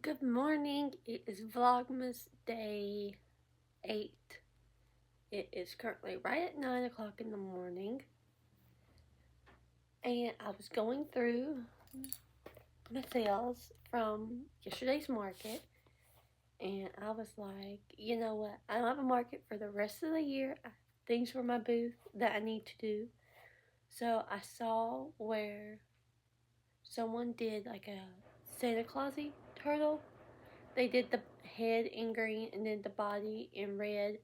Good morning. It is Vlogmas day 8. It is currently right at 9 o'clock in the morning. And I was going through my sales from yesterday's market. And I was like, you know what? I don't have a market for the rest of the year. I have things for my booth that I need to do. So I saw where someone did like a Santa Clausy turtle. They did the head in green and then the body in red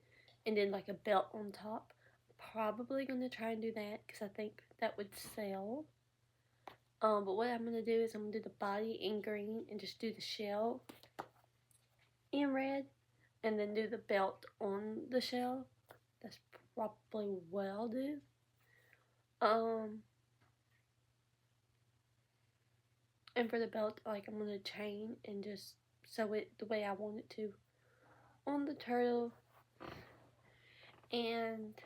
and then like a belt on top. Probably going to try and do that because I think that would sell. But what I'm going to do is I'm going to do the body in green and just do the shell in red and then do the belt on the shell. That's probably what I'll do. And for the belt, like I'm going to chain and just sew it the way I want it to on the turtle. And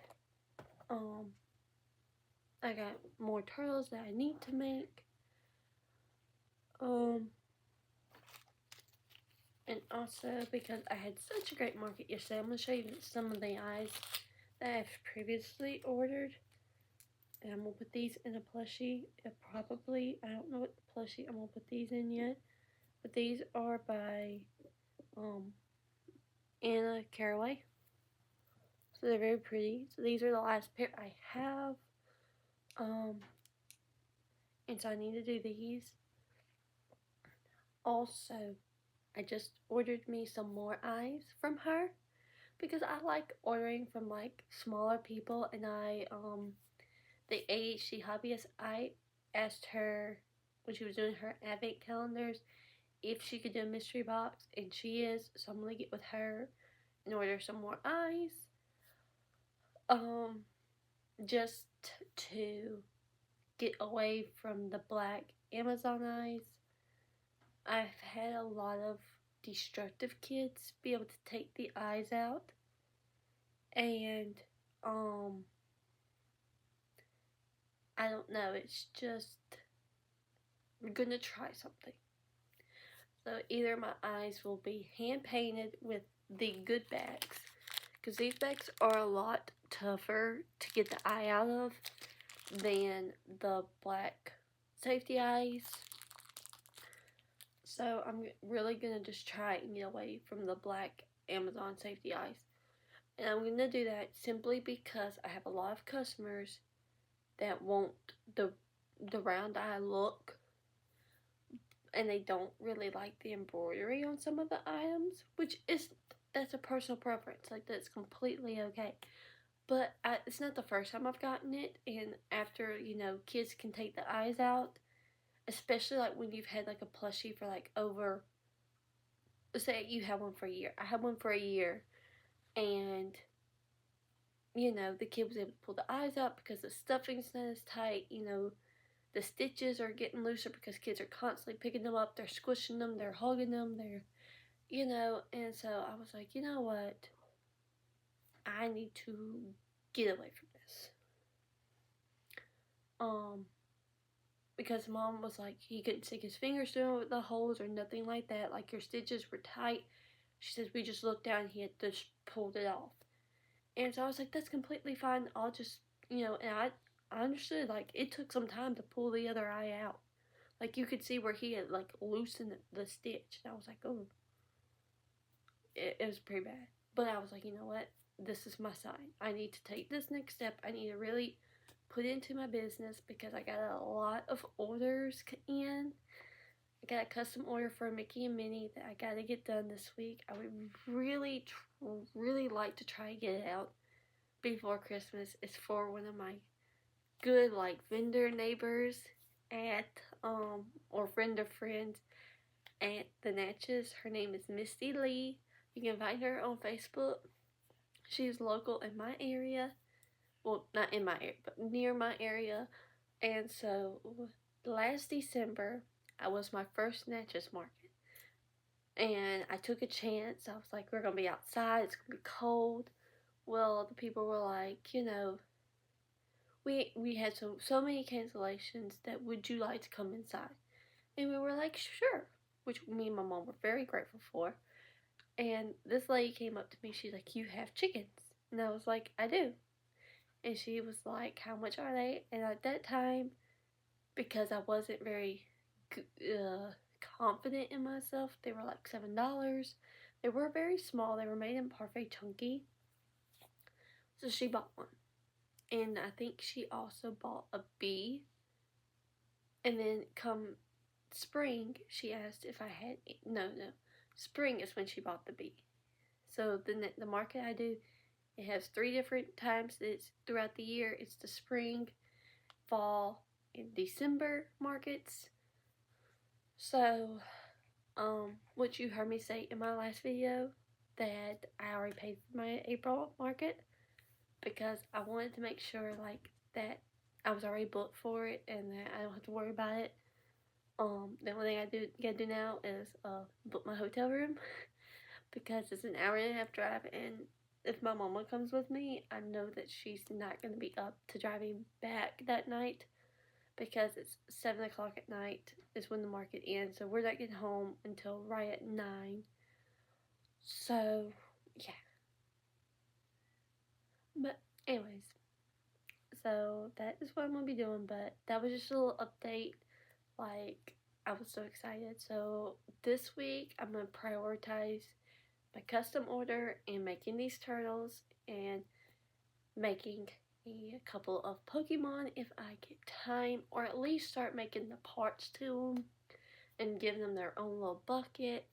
I got more turtles that I need to make. And also because I had such a great market yesterday, I'm going to show you some of the eyes that I've previously ordered. And I'm going to put these in a plushie. I don't know what plushie I'm going to put these in yet. But these are by Anna Caraway. So they're very pretty. So these are the last pair I have. And so I need to do these. Also, I just ordered me some more eyes from her because I like ordering from like smaller people. And the AHD hobbyist, I asked her when she was doing her advent calendars if she could do a mystery box, and she is. So I'm gonna get with her and order some more eyes. Just to get away from the black Amazon eyes. I've had a lot of destructive kids be able to take the eyes out, and I don't know, it's just, I'm gonna try something. So either my eyes will be hand painted with the good bags, because these bags are a lot tougher to get the eye out of than the black safety eyes. So I'm really gonna just try and get away from the black Amazon safety eyes. And I'm gonna do that simply because I have a lot of customers that want the round eye look, and they don't really like the embroidery on some of the items, that's a personal preference. Like, that's completely okay. But it's not the first time I've gotten it, and after, kids can take the eyes out, especially like when you've had like a plushie for like over, say you have one for a year. I had one for a year, and the kid was able to pull the eyes out because the stuffing's not as tight. The stitches are getting looser because kids are constantly picking them up. They're squishing them. They're hugging them. And so I was like, you know what? I need to get away from this. Because mom was like, he couldn't stick his fingers through the holes or nothing like that. Like, your stitches were tight. She says, we just looked down, he had just pulled it off. And so I was like, that's completely fine. I'll just, and I understood, like, it took some time to pull the other eye out. Like, you could see where he had, like, loosened the stitch. And I was like, oh. It was pretty bad. But I was like, you know what? This is my sign. I need to take this next step. I need to really put into my business because I got a lot of orders in. I got a custom order for Mickey and Minnie that I got to get done this week. I would really, really like to try and get it out before Christmas. It's for one of my good, like, vendor neighbors at, or friend of friends at the Natchez. Her name is Misty Lee. You can find her on Facebook. She's local in my area. Well, not in my area, but near my area. And so, last December, I was my first Natchez market. And I took a chance. I was like, we're going to be outside. It's going to be cold. Well, the people were like, we had so many cancellations that would you like to come inside? And we were like, sure. which me and my mom were very grateful for. And this lady came up to me. She's like, "You have chickens?" And I was like, "I do." And she was like, "How much are they?" And at that time, because I wasn't very confident in myself, they were like $7. They were very small. They were made in parfait chunky. So she bought one. And I think she also bought a bee. And then come spring, she asked if I had, no, spring is when she bought the bee. So the market I do, it has 3 different times. It's throughout the year. It's the spring, fall, and December markets. So, what you heard me say in my last video, that I already paid for my April market, because I wanted to make sure like that I was already booked for it and that I don't have to worry about it. The only thing I gotta do now is book my hotel room because it's an hour and a half drive, and if my mama comes with me, I know that she's not gonna be up to driving back that night because it's 7 o'clock at night is when the market ends, so we're not getting home until right at 9. So yeah, but anyways, so that is what I'm gonna be doing. But that was just a little update. Like, I was so excited. So this week I'm gonna prioritize my custom order and making these turtles and making a couple of Pokemon if I get time, or at least start making the parts to them and give them their own little bucket.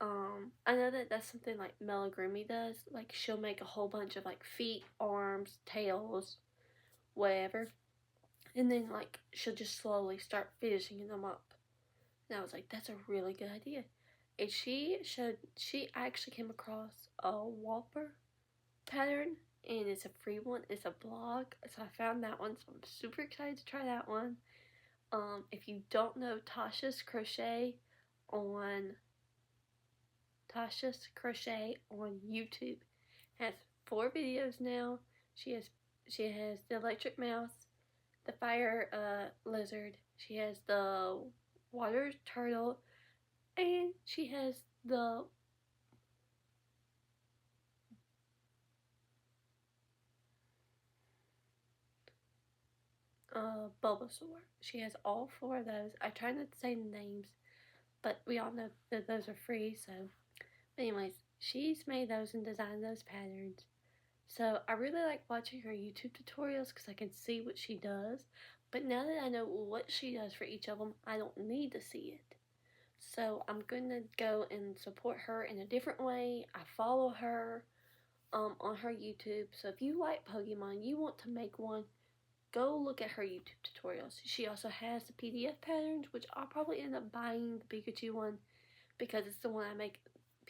I know that that's something like Melagrumi does. Like, she'll make a whole bunch of like feet, arms, tails, whatever, and then like she'll just slowly start finishing them up. And I was like, that's a really good idea. And she actually came across a Whopper pattern, and it's a free one. It's a blog, so I found that one. So I'm super excited to try that one. If you don't know on Tasha's Crochet on YouTube, has 4 videos now. She has the electric mouse, the fire lizard. She has the water turtle, and she has the Bulbasaur. She has all 4 of those. I try not to say the names, but we all know that those are free. So, anyways, she's made those and designed those patterns. So I really like watching her YouTube tutorials because I can see what she does. But now that I know what she does for each of them, I don't need to see it. So I'm going to go and support her in a different way. I follow her on her YouTube. So if you like Pokemon, you want to make one, go look at her YouTube tutorials. She also has the PDF patterns, which I'll probably end up buying the Pikachu one because it's the one I make.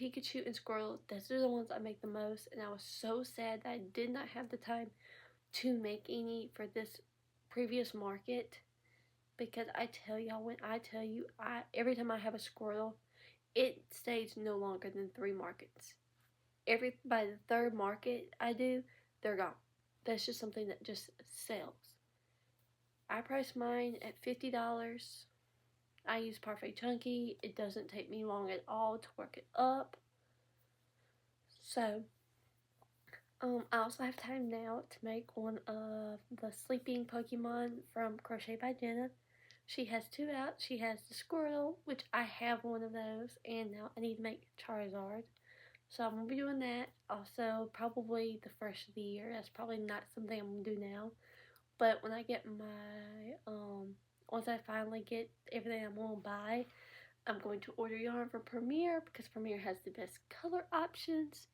Pikachu and Squirtle, those are the ones I make the most, and I was so sad that I did not have the time to make any for this previous market, because I tell y'all, when I tell you, every time I have a Squirtle, it stays no longer than 3 markets. By the 3rd market I do, they're gone. That's just something that just sells. I priced mine at $50. I use Parfait Chunky. It doesn't take me long at all to work it up. So, I also have time now to make one of the sleeping Pokemon from Crochet by Jenna. She has 2 out. She has the Squirtle, which I have one of those, and now I need to make Charizard. So I'm going to be doing that. Also, probably the first of the year. That's probably not something I'm going to do now. But when I get my, once I finally get everything I'm going to buy, I'm going to order yarn from Premier because Premier has the best color options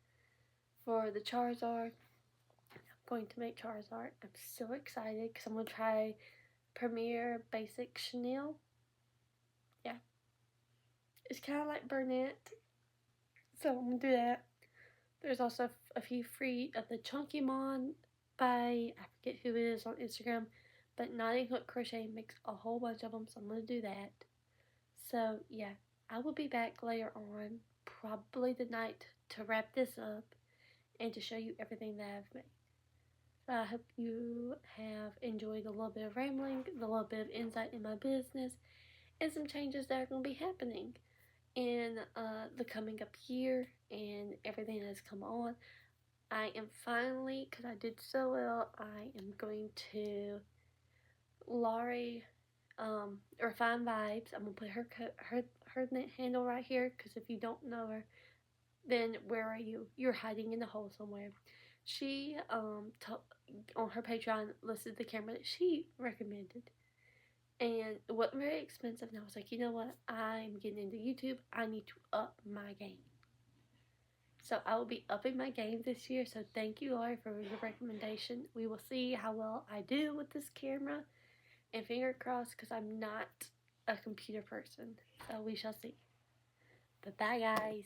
for the Charizard. I'm going to make Charizard. I'm so excited because I'm going to try Premier Basic Chenille. Yeah. It's kind of like Burnett. So I'm going to do that. There's also a few free of the Chunky Mon by, I forget who it is on Instagram, but Knotting Hook Crochet makes a whole bunch of them, so I'm going to do that. So yeah, I will be back later on, probably tonight, to wrap this up and to show you everything that I've made. So I hope you have enjoyed a little bit of rambling, a little bit of insight in my business, and some changes that are going to be happening. in the coming up year and everything has come on. I am finally, because I did so well, I am going to Laurie Refined Vibes. I'm gonna put her handle right here, because if you don't know her, then where are you? You're hiding in the hole somewhere. She on her Patreon listed the camera that she recommended, and it wasn't very expensive. And I was like, you know what? I'm getting into YouTube. I need to up my game. So I will be upping my game this year. So thank you, Laurie, for your recommendation. We will see how well I do with this camera. And finger crossed, because I'm not a computer person. So we shall see. But bye, guys.